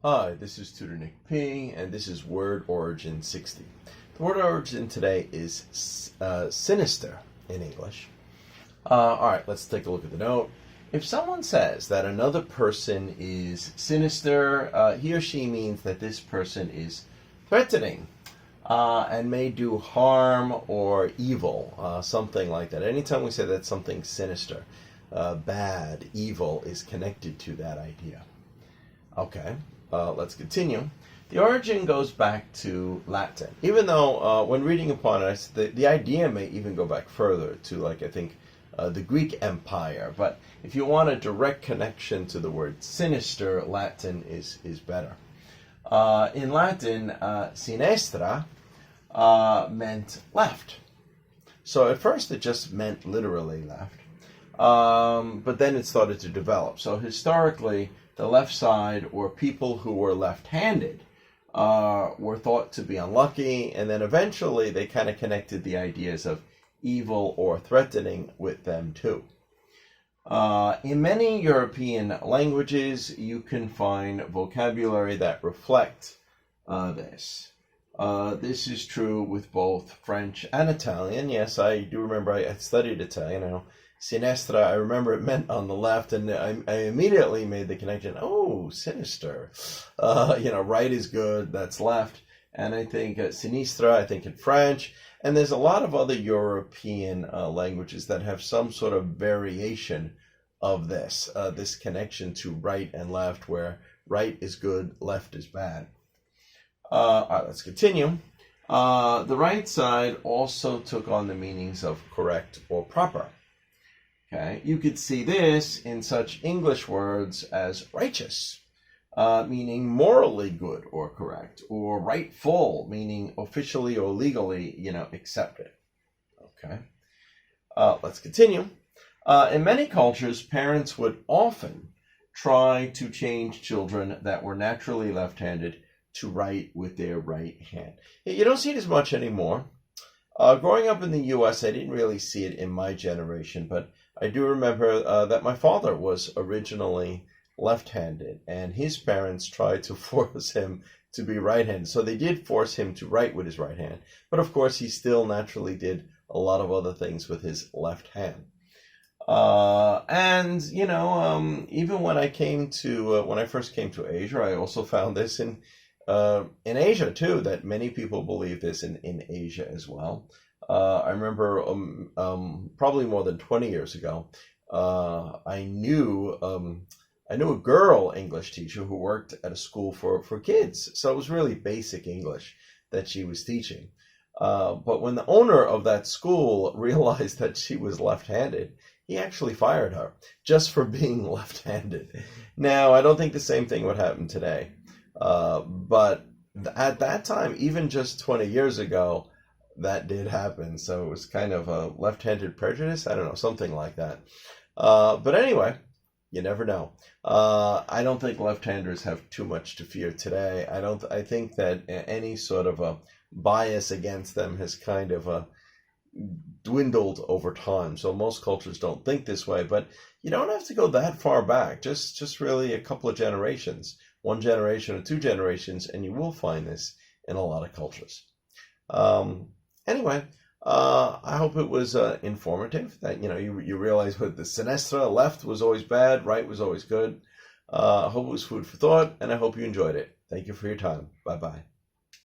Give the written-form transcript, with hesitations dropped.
Hi, this is Tutor Nick P, and this is Word Origin 60. The word origin today is sinister in English. All right, let's take a look at the note. If someone says that another person is sinister, he or she means that this person is threatening and may do harm or evil, something like that. Anytime we say that something sinister, bad, evil is connected to that idea. Okay, let's continue. The origin goes back to Latin, even though when reading upon it, the idea may even go back further to, like, I think, the Greek Empire. But if you want a direct connection to the word sinister, Latin is better. In Latin, sinistra meant left. So at first it just meant literally left, but then it started to develop. So historically, the left side, or people who were left-handed, were thought to be unlucky, and then eventually they kind of connected the ideas of evil or threatening with them too. In many European languages, you can find vocabulary that reflect this. This is true with both French and Italian. Yes, I do remember I studied Italian. Sinistra, I remember it meant on the left, and I immediately made the connection. Oh, sinister. Right is good, that's left. And I think sinistra, I think in French. And there's a lot of other European languages that have some sort of variation of this connection to right and left, where right is good, left is bad. All right, let's continue. The right side also took on the meanings of correct or proper. Okay, you could see this in such English words as righteous, meaning morally good or correct, or rightful, meaning officially or legally, accepted. Okay, let's continue. In many cultures, parents would often try to change children that were naturally left-handed to write with their right hand. You don't see it as much anymore. Growing up in the U.S., I didn't really see it in my generation, but I do remember that my father was originally left-handed, and his parents tried to force him to be right-handed. So they did force him to write with his right hand, but of course he still naturally did a lot of other things with his left hand. Even when I first came to Asia, I also found this in Asia too, that many people believe this in Asia as well. I remember probably more than 20 years ago, I knew a girl English teacher who worked at a school for kids. So it was really basic English that she was teaching. But when the owner of that school realized that she was left-handed, he actually fired her just for being left-handed. Now, I don't think the same thing would happen today. But at that time, even just 20 years ago, that did happen. So it was kind of a left-handed prejudice. I don't know, something like that. But anyway, you never know. I don't think left-handers have too much to fear today. I think that any sort of a bias against them has kind of dwindled over time. So most cultures don't think this way, but you don't have to go that far back. Just really a couple of generations, one generation or two generations, and you will find this in a lot of cultures. Anyway, I hope it was informative, that you realize what the sinistra, left was always bad, right was always good. I hope it was food for thought, and I hope you enjoyed it. Thank you for your time. Bye-bye.